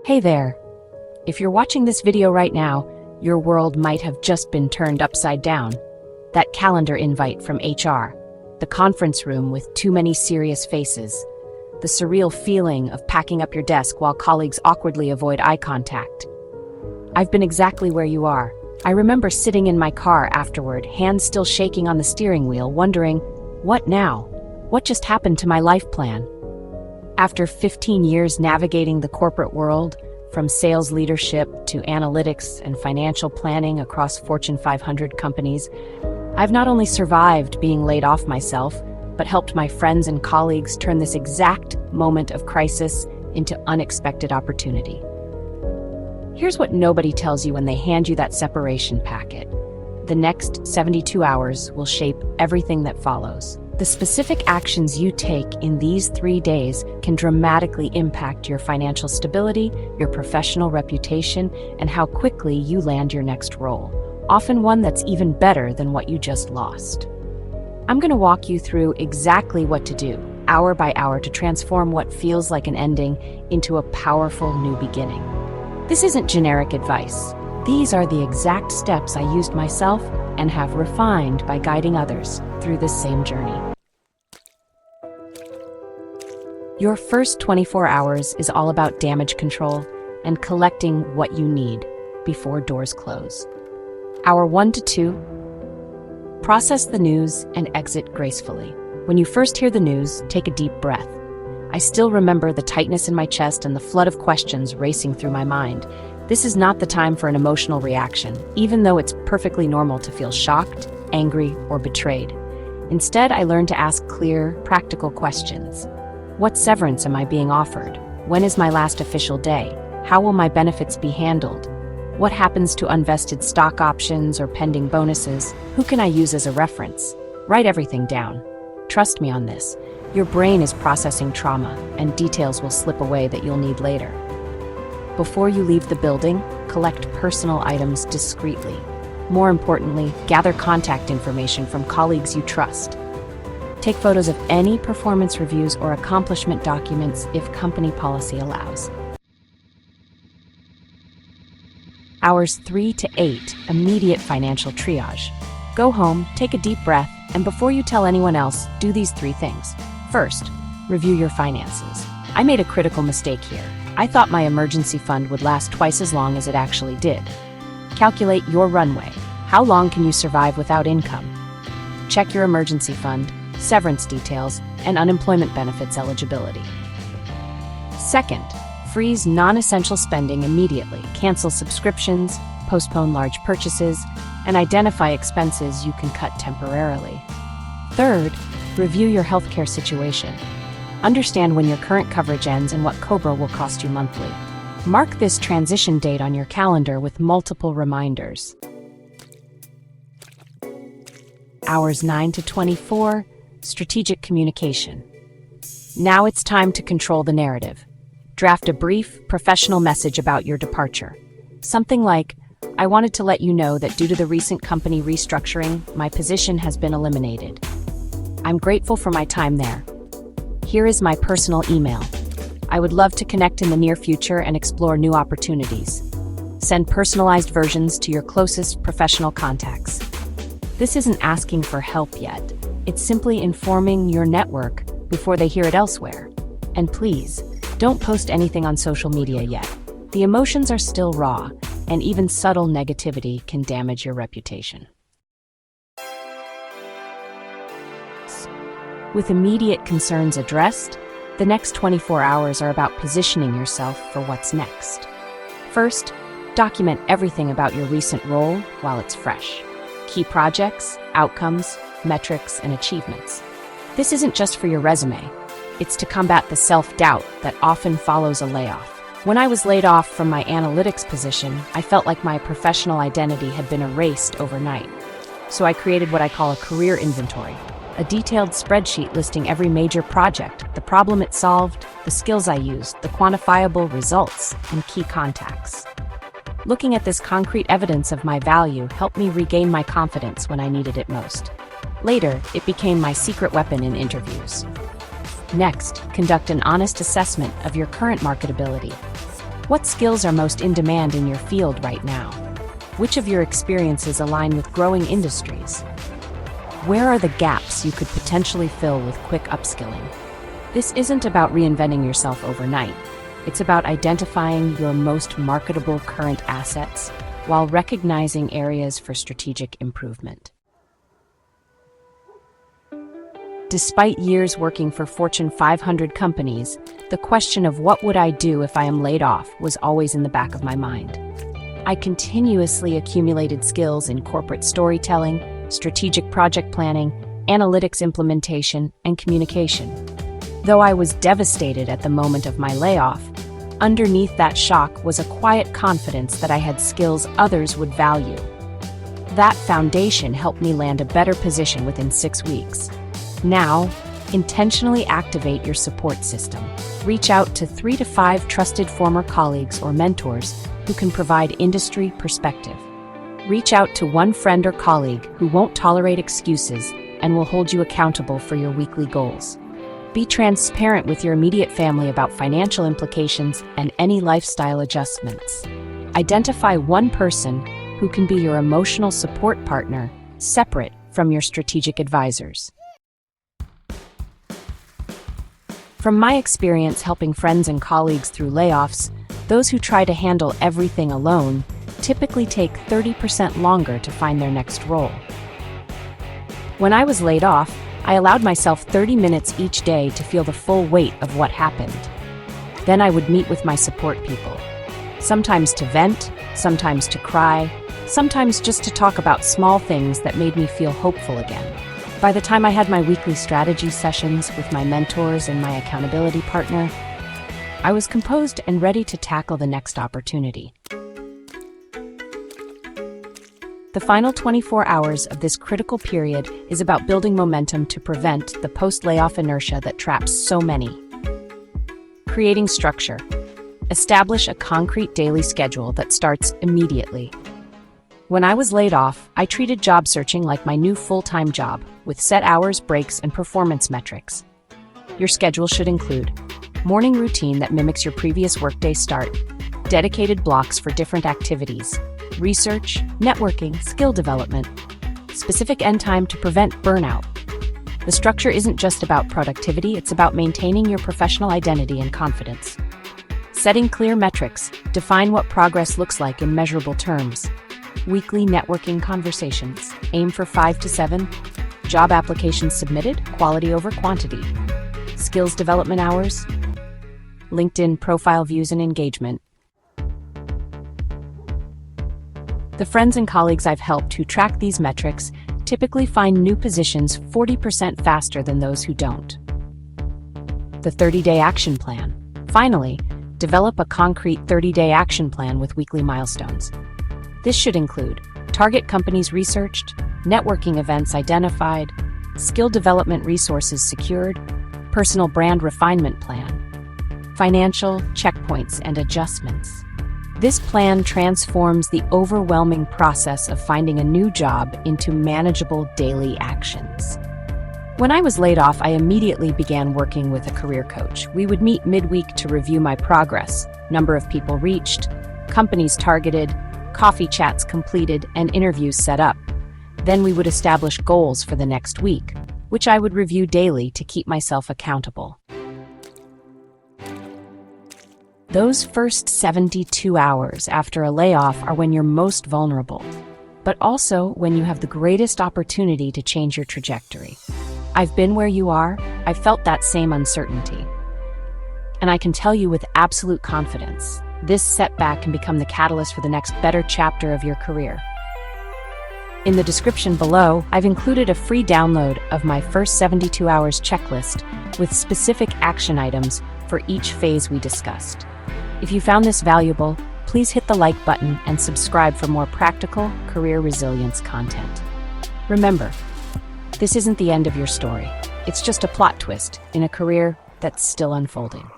Hey there. If you're watching this video right now, your world might have just been turned upside down. That calendar invite from HR, the conference room with too many serious faces, the surreal feeling of packing up your desk while colleagues awkwardly avoid eye contact. I've been exactly where you are. I remember sitting in my car afterward, hands still shaking on the steering wheel, wondering, what now? What just happened to my life plan? After 15 years navigating the corporate world, from sales leadership to analytics and financial planning across Fortune 500 companies, I've not only survived being laid off myself, but helped my friends and colleagues turn this exact moment of crisis into unexpected opportunity. Here's what nobody tells you when they hand you that separation packet. The next 72 hours will shape everything that follows. The specific actions you take in these 3 days can dramatically impact your financial stability, your professional reputation, and how quickly you land your next role, often one that's even better than what you just lost. I'm going to walk you through exactly what to do, hour by hour, to transform what feels like an ending into a powerful new beginning. This isn't generic advice. These are the exact steps I used myself and have refined by guiding others through this same journey. Your first 24 hours is all about damage control and collecting what you need before doors close. Hour 1 to 2, process the news and exit gracefully. When you first hear the news, take a deep breath. I still remember the tightness in my chest and the flood of questions racing through my mind. This is not the time for an emotional reaction, even though it's perfectly normal to feel shocked, angry, or betrayed. Instead, I learned to ask clear, practical questions. What severance am I being offered? When is my last official day? How will my benefits be handled? What happens to unvested stock options or pending bonuses? Who can I use as a reference? Write everything down. Trust me on this. Your brain is processing trauma, and details will slip away that you'll need later. Before you leave the building, collect personal items discreetly. More importantly, gather contact information from colleagues you trust. Take photos of any performance reviews or accomplishment documents if company policy allows. Hours 3 to 8, immediate financial triage. Go home, take a deep breath, and before you tell anyone else, do these 3 things. First, review your finances. I made a critical mistake here. I thought my emergency fund would last twice as long as it actually did. Calculate your runway. How long can you survive without income? Check your emergency fund, severance details, and unemployment benefits eligibility. Second, freeze non-essential spending immediately. Cancel subscriptions, postpone large purchases, and identify expenses you can cut temporarily. Third, review your healthcare situation. Understand when your current coverage ends and what COBRA will cost you monthly. Mark this transition date on your calendar with multiple reminders. Hours 9 to 24, strategic communication. Now it's time to control the narrative. Draft a brief, professional message about your departure. Something like, I wanted to let you know that due to the recent company restructuring, my position has been eliminated. I'm grateful for my time there. Here is my personal email. I would love to connect in the near future and explore new opportunities. Send personalized versions to your closest professional contacts. This isn't asking for help yet. It's simply informing your network before they hear it elsewhere. And please, don't post anything on social media yet. The emotions are still raw, and even subtle negativity can damage your reputation. With immediate concerns addressed, the next 24 hours are about positioning yourself for what's next. First, document everything about your recent role while it's fresh. Key projects, outcomes, metrics, and achievements. This isn't just for your resume. It's to combat the self-doubt that often follows a layoff. When I was laid off from my analytics position, I felt like my professional identity had been erased overnight. So I created what I call a career inventory, a detailed spreadsheet listing every major project, the problem it solved, the skills I used, the quantifiable results, and key contacts. Looking at this concrete evidence of my value helped me regain my confidence when I needed it most. Later, it became my secret weapon in interviews. Next, conduct an honest assessment of your current marketability. What skills are most in demand in your field right now? Which of your experiences align with growing industries? Where are the gaps you could potentially fill with quick upskilling? This isn't about reinventing yourself overnight. It's about identifying your most marketable current assets while recognizing areas for strategic improvement. Despite years working for Fortune 500 companies, the question of what would I do if I am laid off was always in the back of my mind. I continuously accumulated skills in corporate storytelling, strategic project planning, analytics implementation, and communication. Though I was devastated at the moment of my layoff, underneath that shock was a quiet confidence that I had skills others would value. That foundation helped me land a better position within 6 weeks. Now, intentionally activate your support system. Reach out to 3 to 5 trusted former colleagues or mentors who can provide industry perspective. Reach out to one friend or colleague who won't tolerate excuses and will hold you accountable for your weekly goals. Be transparent with your immediate family about financial implications and any lifestyle adjustments. Identify one person who can be your emotional support partner, separate from your strategic advisors. From my experience helping friends and colleagues through layoffs, those who try to handle everything alone typically take 30% longer to find their next role. When I was laid off, I allowed myself 30 minutes each day to feel the full weight of what happened. Then I would meet with my support people, sometimes to vent, sometimes to cry, sometimes just to talk about small things that made me feel hopeful again. By the time I had my weekly strategy sessions with my mentors and my accountability partner, I was composed and ready to tackle the next opportunity. The final 24 hours of this critical period is about building momentum to prevent the post-layoff inertia that traps so many. Creating structure. Establish a concrete daily schedule that starts immediately. When I was laid off, I treated job searching like my new full-time job, with set hours, breaks, and performance metrics. Your schedule should include morning routine that mimics your previous workday start, dedicated blocks for different activities, research, networking, skill development, specific end time to prevent burnout. The structure isn't just about productivity, it's about maintaining your professional identity and confidence. Setting clear metrics, define what progress looks like in measurable terms. Weekly networking conversations, aim for 5 to 7. Job applications submitted, quality over quantity. Skills development hours, LinkedIn profile views and engagement. The friends and colleagues I've helped who track these metrics typically find new positions 40% faster than those who don't. The 30-day action plan. Finally, develop a concrete 30-day action plan with weekly milestones. This should include target companies researched, networking events identified, skill development resources secured, personal brand refinement plan, financial checkpoints and adjustments. This plan transforms the overwhelming process of finding a new job into manageable daily actions. When I was laid off, I immediately began working with a career coach. We would meet midweek to review my progress, number of people reached, companies targeted, coffee chats completed, and interviews set up. Then we would establish goals for the next week, which I would review daily to keep myself accountable. Those first 72 hours after a layoff are when you're most vulnerable, but also when you have the greatest opportunity to change your trajectory. I've been where you are, I've felt that same uncertainty. And I can tell you with absolute confidence, this setback can become the catalyst for the next better chapter of your career. In the description below, I've included a free download of my first 72 hours checklist with specific action items for each phase we discussed. If you found this valuable, please hit the like button and subscribe for more practical career resilience content. Remember, this isn't the end of your story. It's just a plot twist in a career that's still unfolding.